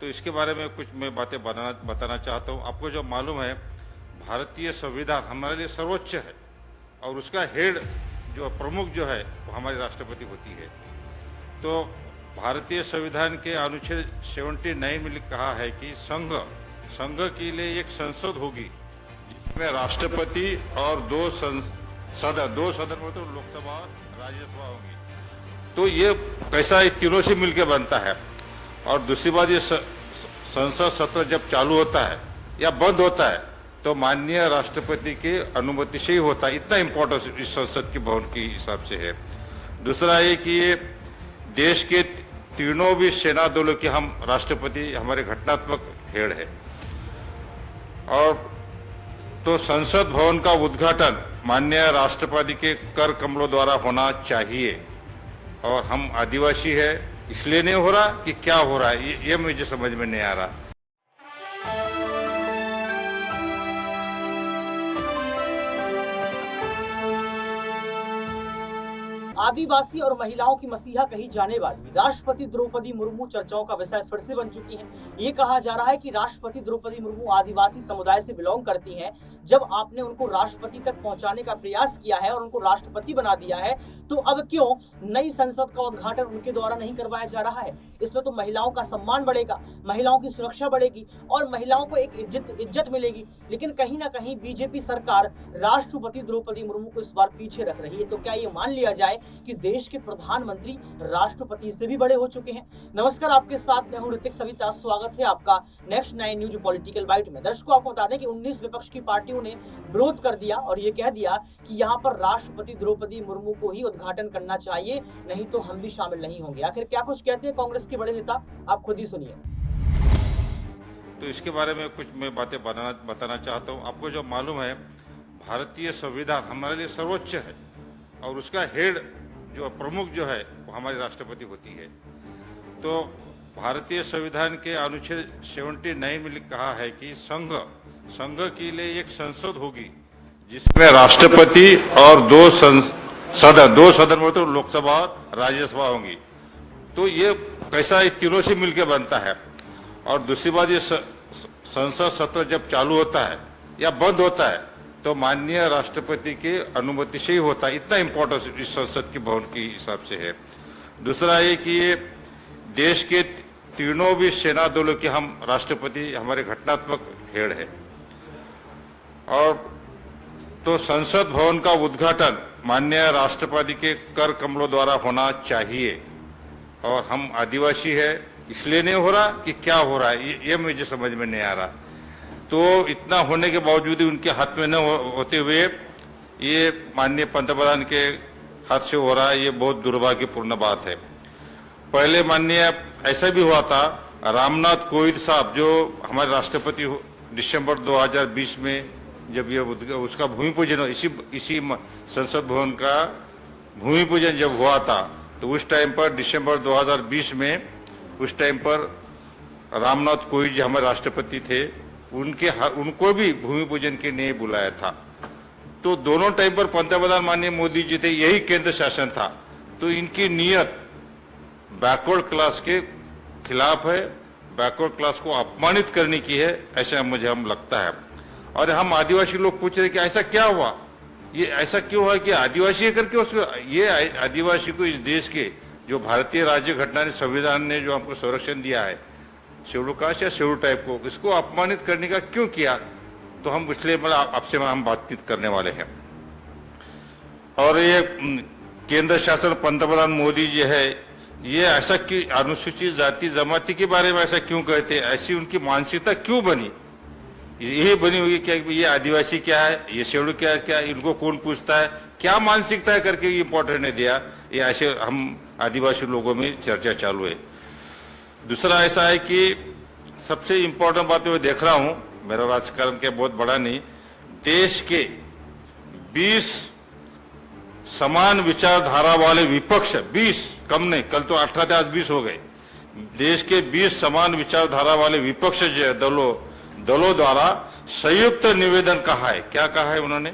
तो इसके बारे में कुछ मैं बातें बताना चाहता हूँ। आपको जो मालूम है, भारतीय संविधान हमारे लिए सर्वोच्च है और उसका हेड जो प्रमुख जो है वो हमारी राष्ट्रपति होती है। तो भारतीय संविधान के अनुच्छेद 79 में कहा है कि संघ के लिए एक संसद होगी जिसमें राष्ट्रपति और दो सदन में तो लोकसभा और राज्यसभा होगी। तो ये कैसा ये तीनों से मिलकर बनता है। और दूसरी बात, ये संसद सत्र जब चालू होता है या बंद होता है तो माननीय राष्ट्रपति के अनुमति से ही होता है। इतना इम्पोर्टेंस इस संसद के भवन के हिसाब से है। दूसरा ये कि ये देश के तीनों भी सेना दलों के हम राष्ट्रपति हमारे घटनात्मक हेड है। और तो संसद भवन का उद्घाटन माननीय राष्ट्रपति के कर कमलों द्वारा होना चाहिए। और हम आदिवासी है इसलिए नहीं हो रहा कि क्या हो रहा है, ये मुझे समझ में नहीं आ रहा। आदिवासी और महिलाओं की मसीहा कही जाने वाली राष्ट्रपति द्रौपदी मुर्मू चर्चाओं का विषय फिर से बन चुकी हैं। ये कहा जा रहा है कि राष्ट्रपति द्रौपदी मुर्मू आदिवासी समुदाय से बिलोंग करती हैं। जब आपने उनको राष्ट्रपति तक पहुंचाने का प्रयास किया है और उनको राष्ट्रपति बना दिया है, तो अब क्यों नई संसद का उद्घाटन उनके द्वारा नहीं करवाया जा रहा है? इसमें तो महिलाओं का सम्मान बढ़ेगा, महिलाओं की सुरक्षा बढ़ेगी और महिलाओं को एक इज्जत मिलेगी। लेकिन कहीं ना कहीं बीजेपी सरकार राष्ट्रपति द्रौपदी मुर्मू को इस बार पीछे रख रही है। तो क्या ये मान लिया जाए कि देश के प्रधानमंत्री राष्ट्रपति से भी बड़े हो चुके हैं? नमस्कार, आपके साथ मैं हूं ऋतिक सविता। स्वागत है आपका नेक्स्ट 9 न्यूज पॉलिटिकल बाइट में। दर्शकों, आपको बता दें कि 19 विपक्ष की पार्टियों ने विरोध कर दिया और ये कह दिया कि यहां पर राष्ट्रपति द्रौपदी मुर्मू को ही उद्घाटन करना चाहिए, नहीं तो हम भी शामिल नहीं होंगे। आखिर क्या कुछ कहते हैं कांग्रेस के बड़े नेता, आप खुद ही सुनिए। तो इसके बारे में कुछ मैं बातें बताना चाहता हूँ। आपको जो मालूम है, भारतीय संविधान हमारे लिए सर्वोच्च है और उसका हेड जो प्रमुख जो है वो हमारी राष्ट्रपति होती है। तो भारतीय संविधान के अनुच्छेद 79 में कहा है कि संघ के लिए एक संसद होगी जिसमें राष्ट्रपति और दो सदन में तो लोकसभा और राज्यसभा होंगी। तो ये कैसा ये तीनों से मिलकर बनता है। और दूसरी बात, ये संसद सत्र जब चालू होता है या बंद होता है तो माननीय राष्ट्रपति के अनुमति से ही होता है। इतना इम्पोर्टेंस इस संसद के भवन के हिसाब से है। दूसरा ये कि ये देश के तीनों भी सेना दलों के हम राष्ट्रपति हमारे घटनात्मक हेड है। और तो संसद भवन का उद्घाटन माननीय राष्ट्रपति के कर कमलों द्वारा होना चाहिए। और हम आदिवासी है इसलिए नहीं हो रहा कि क्या हो रहा है, ये मुझे समझ में नहीं आ रहा। तो इतना होने के बावजूद उनके हाथ में न होते हुए ये माननीय पंतप्रधान के हाथ से हो रहा है, ये बहुत दुर्भाग्यपूर्ण बात है। पहले माननीय ऐसा भी हुआ था, रामनाथ कोविंद साहब जो हमारे राष्ट्रपति दिसंबर 2020 में जब ये उसका भूमि पूजन इसी संसद भवन का भूमि पूजन जब हुआ था, तो उस टाइम पर दिसंबर 2020 में उस टाइम पर रामनाथ कोविंद जी हमारे राष्ट्रपति थे, उनको भी भूमि पूजन के लिए बुलाया था। तो दोनों टाइम पर पंतप्रधान माननीय मोदी जी थे, यही केंद्र शासन था। तो इनकी नीयत बैकवर्ड क्लास के खिलाफ है, बैकवर्ड क्लास को अपमानित करने की है, ऐसा मुझे हम लगता है। और हम आदिवासी लोग पूछ रहे कि ऐसा क्या हुआ, ये ऐसा क्यों हुआ कि आदिवासी करके उसको ये आदिवासी को इस देश के जो भारतीय राज्य घटना ने संविधान ने जो हमको संरक्षण दिया है, शेड्यूल कास्ट या शेड्यूल टाइप को, इसको अपमानित करने का क्यों किया? तो हम इसलिए आपसे हम बातचीत करने वाले हैं। और ये केंद्र शासन पंतप्रधान मोदी जी है, ये ऐसा कि अनुसूचित जाति जमाती के बारे में ऐसा क्यों कहते हैं? ऐसी उनकी मानसिकता क्यों बनी? यही बनी हुई क्या ये आदिवासी क्या है, ये शेड्यूल क्या है, इनको कौन पूछता है, क्या मानसिकता है करके ये इंपॉर्टेंट नहीं दिया। ये ऐसे हम आदिवासी लोगों में चर्चा चालू है। दूसरा ऐसा है कि सबसे इंपॉर्टेंट बात मैं देख रहा हूं, मेरा राजकारण के बहुत बड़ा नहीं, देश के 20 समान विचारधारा वाले विपक्ष, 20 कम नहीं, कल तो 18 थे, आज 20 हो गए। देश के 20 समान विचारधारा वाले विपक्ष जो दलों द्वारा संयुक्त निवेदन कहा है। क्या कहा है उन्होंने?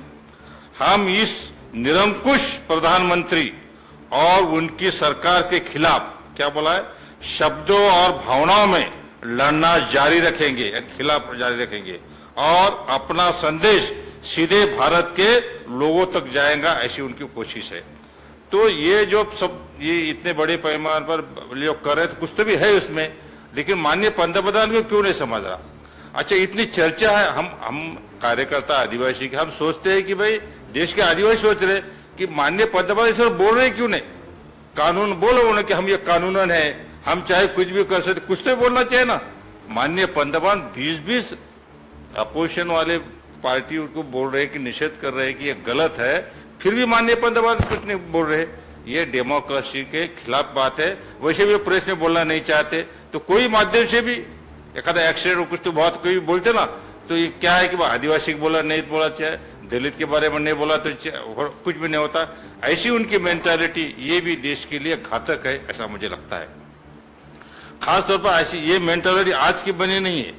हम इस निरंकुश प्रधानमंत्री और उनकी सरकार के खिलाफ, क्या बोला है, शब्दों और भावनाओं में लड़ना जारी रखेंगे, खिलाफ जारी रखेंगे और अपना संदेश सीधे भारत के लोगों तक जाएगा, ऐसी उनकी कोशिश है। तो ये जो सब ये इतने बड़े पैमाने पर लोग कर रहे, तो कुछ तो भी है उसमें, लेकिन माननीय पंतप्रधान को क्यों नहीं समझ रहा। अच्छा, इतनी चर्चा है, हम कार्यकर्ता आदिवासी के, हम सोचते हैं कि भाई देश के आदिवासी सोच रहे कि माननीय पंतप्रधान इस बोल रहे क्यों नहीं, कानून बोलो उन्हें कि हम ये कानूनन है, हम चाहे कुछ भी कर सकते, कुछ तो बोलना चाहिए ना। माननीय पंतप्रधान 20-20 अपोजिशन वाले पार्टी को बोल रहे हैं कि निषेध कर रहे हैं कि ये गलत है, फिर भी माननीय पंतप्रधान कुछ नहीं बोल रहे। ये डेमोक्रेसी के खिलाफ बात है। वैसे भी प्रेस में बोलना नहीं चाहते, तो कोई माध्यम से भी एक आधा एक्सीडेंट कुछ तो बहुत कोई बोलते ना, तो ये क्या है कि आदिवासी को बोला नहीं बोला चाहे, दलित के बारे में नहीं बोला तो कुछ भी नहीं होता। ऐसी उनकी मेंटालिटी, ये भी देश के लिए घातक है, ऐसा मुझे लगता है। खासतौर पर ऐसी ये मेंटालिटी आज की बनी नहीं है।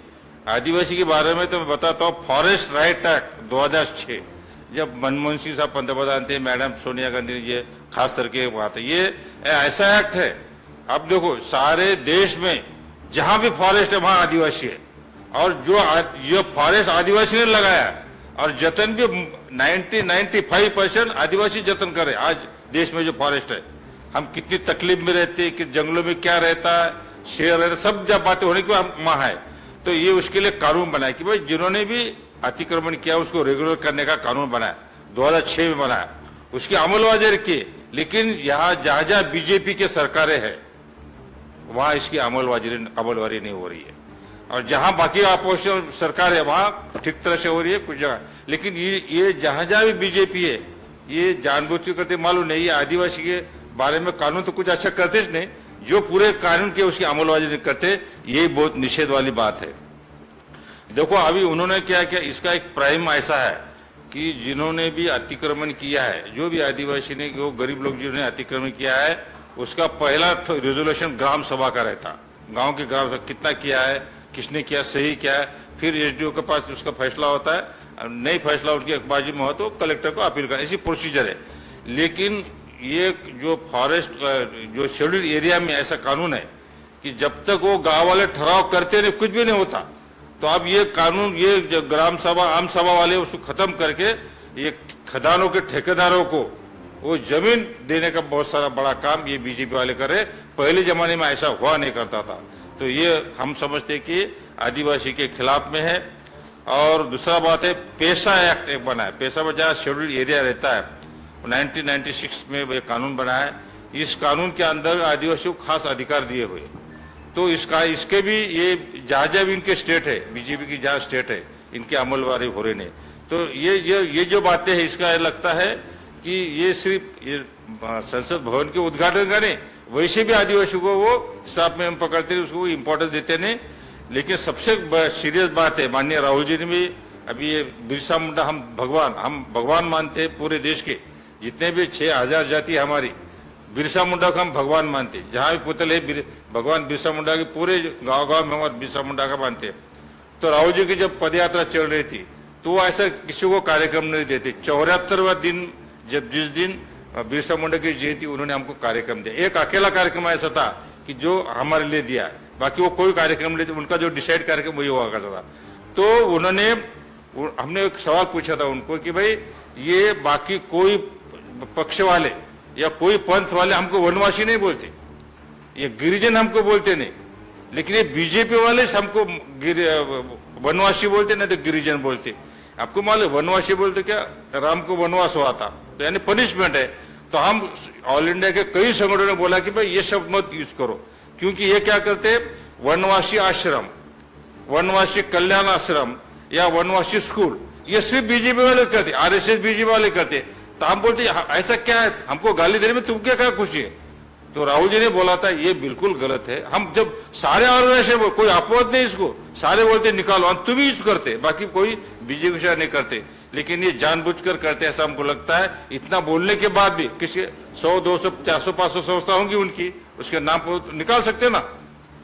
आदिवासी के बारे में तो मैं बताता हूँ, फॉरेस्ट राइट एक्ट 2006, जब मनमोहन सिंह साहब पंतप्रधान थे, मैडम सोनिया गांधी जी खास करके बात है, ये ऐसा एक्ट है। अब देखो सारे देश में जहां भी फॉरेस्ट है वहां आदिवासी है, और जो फॉरेस्ट आदिवासी ने लगाया और जतन भी 90-95% आदिवासी जतन करे। आज देश में जो फॉरेस्ट है, हम कितनी तकलीफ में रहते हैं कि जंगलों में क्या रहता है, शेर रहता, सब जब बातें होने के बाद वहां है। तो ये उसके लिए कानून बनाया कि भाई जिन्होंने भी अतिक्रमण किया उसको रेगुलर करने का कानून बनाया, 2006 में बनाया, उसकी अमलवारी की। लेकिन यहाँ जहां जहां बीजेपी के सरकारें हैं वहां इसकी अमलवारी नहीं हो रही है, और जहां बाकी अपोजिशन सरकार है वहां ठीक तरह से हो रही है कुछ जगह। लेकिन ये जहां जहां भी बीजेपी है, ये जानबूझ के करते, मालूम नहीं, ये आदिवासी के बारे में कानून तो कुछ अच्छा करते ही नहीं, जो पूरे कानून के उसकी अमलवारी नहीं करते, ये बहुत निषेध वाली बात है। देखो अभी उन्होंने क्या किया, इसका एक प्राइम ऐसा है कि जिन्होंने भी अतिक्रमण किया है, जो भी आदिवासी ने, जो गरीब लोग जिन्होंने अतिक्रमण किया है, उसका पहला रेजोल्यूशन ग्राम सभा का रहता, गांव के ग्राम सभा कितना किया है, किसने किया, सही क्या है, फिर एसडीओ के पास उसका फैसला होता है, नहीं फैसला उनकी बाजी में हो तो कलेक्टर को अपील करना, ऐसी प्रोसीजर है। लेकिन ये जो फॉरेस्ट जो शेड्यूल्ड एरिया में ऐसा कानून है कि जब तक वो गांव वाले ठहराव करते नहीं कुछ भी नहीं होता। तो अब ये कानून, ये जो ग्राम सभा आम सभा वाले उसको खत्म करके ये खदानों के ठेकेदारों को वो जमीन देने का बहुत सारा बड़ा काम ये बीजेपी वाले करे। पहले जमाने में ऐसा हुआ नहीं करता था। तो ये हम समझते कि आदिवासी के खिलाफ में है। और दूसरा बात है, पेशा एक्ट एक बना है, पेशा में जहाँ शेड्यूल्ड एरिया रहता है, 1996 में ये कानून बना है। इस कानून के अंदर आदिवासियों को खास अधिकार दिए हुए, तो इसके भी ये जहाँ जहाँ भी इनके स्टेट है, बीजेपी की जहाँ स्टेट है, इनकी अमलवारी हो रही नहीं। तो ये जो बातें हैं, इसका लगता है कि ये सिर्फ ये संसद भवन के उद्घाटन का नहीं, वैसे भी आदिवासियों को वो हिसाब में हम पकड़ते, उसको इम्पोर्टेंस देते नहीं। लेकिन सबसे सीरियस बात है, माननीय राहुल जी ने भी अभी ये बिरसा मुंडा हम भगवान मानते हैं पूरे देश के, जितने भी 6000 जाति हमारी, बिरसा मुंडा को हम भगवान मानते हैं। जहाँ भी पुतल है भगवान बिरसा मुंडा की, पूरे गांव में हम बिरसा मुंडा का मानते हैं। तो राहुल जी की जब पदयात्रा चल रही थी तो वो ऐसा किसी को कार्यक्रम नहीं देते। 74वां दिन, जब जिस दिन बिरसा मुंडा की जयंती, उन्होंने हमको कार्यक्रम दिया। एक अकेला कार्यक्रम ऐसा था कि जो हमारे लिए दिया, बाकी वो कोई कार्यक्रम नहीं, उनका जो डिसाइड कार्यक्रम वही हुआ करता था। तो हमने एक सवाल पूछा था उनको कि भाई ये बाकी कोई पक्ष वाले या कोई पंथ वाले हमको वनवासी नहीं बोलते, ये गिरिजन हमको बोलते नहीं, लेकिन ये बीजेपी वाले हमको वनवासी बोलते, नहीं तो गिरिजन बोलते। आपको मालूम वनवासी बोलते क्या, राम को वनवास हुआ था, तो यानी पनिशमेंट है। तो हम ऑल इंडिया के कई संगठनों ने बोला कि भाई ये शब्द मत यूज करो, क्योंकि ये क्या करते, वनवासी आश्रम, वनवासी कल्याण आश्रम या वनवासी स्कूल, ये सिर्फ बीजेपी वाले करते, आरएसएस बीजेपी वाले करते। तो हम बोलते ऐसा क्या है, हमको गाली देने में तुम क्या खुशी है। तो राहुल जी ने बोला था ये बिल्कुल गलत है। हम जब सारे ऑर्गेनाइजेशन, कोई अपवाद नहीं इसको, सारे बोलते निकालो, तुम ही यूज करते, बाकी कोई बीजेपी से नहीं करते। लेकिन ये जानबूझकर करते, ऐसा हमको लगता है। इतना बोलने के बाद भी किसी 100, 200, 400, 500 संस्था होंगी उनकी, उसके नाम पर निकाल सकते ना।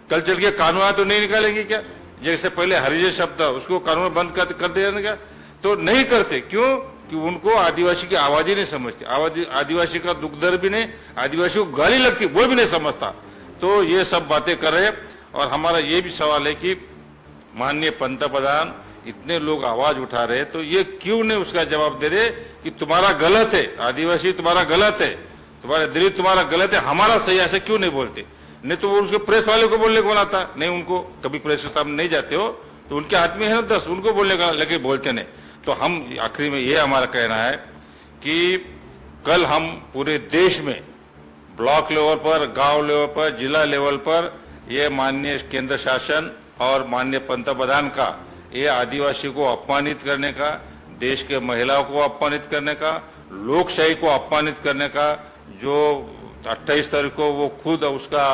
कल चल के कानून तो नहीं निकालेंगे क्या, जैसे पहले हरिजन शब्द था उसको कानून बंद कर देना, तो नहीं करते। क्यों कि उनको आदिवासी की आवाज ही नहीं समझते, आदिवासी का दुख दर्द भी नहीं, आदिवासी को गाली लगती वो भी नहीं समझता। तो ये सब बातें कर रहे। और हमारा ये भी सवाल है कि माननीय पंतप्रधान इतने लोग आवाज उठा रहे तो ये क्यों नहीं उसका जवाब दे रहे कि तुम्हारा गलत है, आदिवासी तुम्हारा गलत है, तुम्हारे दलित तुम्हारा गलत है, हमारा सही, ऐसे क्यों नहीं बोलते? नहीं तो वो उसके प्रेस वाले को बोलने को बनाता नहीं, उनको कभी प्रेस के सामने नहीं जाते हो तो उनके हाथ में है ना 10, उनको बोलने का, लेकिन बोलते नहीं। तो हम आखिरी में ये हमारा कहना है कि कल हम पूरे देश में ब्लॉक लेवल पर, गांव लेवल पर, जिला लेवल पर ये माननीय केंद्र शासन और माननीय पंतप्रधान का ये आदिवासी को अपमानित करने का, देश के महिलाओं को अपमानित करने का, लोकशाही को अपमानित करने का, जो 28 तारीख को वो खुद उसका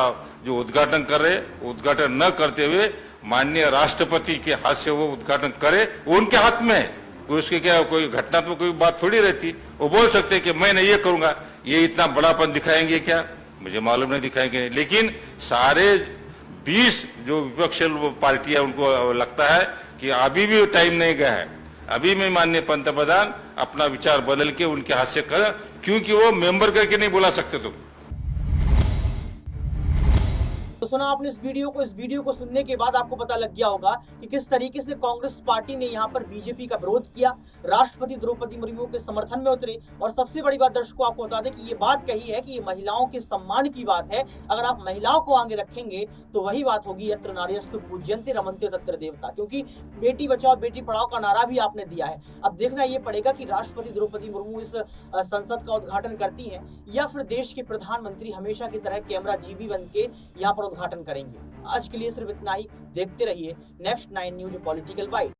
जो उद्घाटन कर रहे, उद्घाटन न करते हुए माननीय राष्ट्रपति के हाथ से वो उद्घाटन करे, वो उनके हाथ में है। कोई उसके क्या कोई घटनात्मक कोई बात थोड़ी रहती, वो बोल सकते कि मैं ये करूंगा, ये इतना बड़ापन दिखाएंगे क्या, मुझे मालूम नहीं दिखाएंगे नहीं। लेकिन सारे 20 जो विपक्षी पार्टियां उनको लगता है कि अभी भी टाइम नहीं गया है, अभी में माननीय पंतप्रधान अपना विचार बदल के उनके हाथ से कर, क्योंकि वो मेंबर करके नहीं बुला सकते तुम। तो सुना आपने इस वीडियो को सुनने के बाद आपको पता लग गया होगा कि किस तरीके से कांग्रेस पार्टी ने यहाँ पर बीजेपी का विरोध किया, राष्ट्रपति द्रौपदी मुर्मू के समर्थन में उतरे। और सबसे बड़ी बात दर्शकों आपको बता दें कि ये बात कही है कि ये महिलाओं के सम्मान की बात है, अगर आप महिलाओं को आगे रखेंगे तो वही बात होगी यत्र नार्यस्तु पूज्यन्ते रमन्ते तत्र देवता, क्योंकि बेटी बचाओ बेटी पढ़ाओ का नारा भी आपने दिया है। अब देखना ये पड़ेगा कि राष्ट्रपति द्रौपदी मुर्मू इस संसद का उद्घाटन करती है या फिर देश के प्रधानमंत्री हमेशा की तरह कैमरा जीबी बन के यहाँ पर उद्घाटन करेंगे। आज के लिए सिर्फ इतना ही। देखते रहिए नेक्स्ट 9 न्यूज पॉलिटिकल बाइट।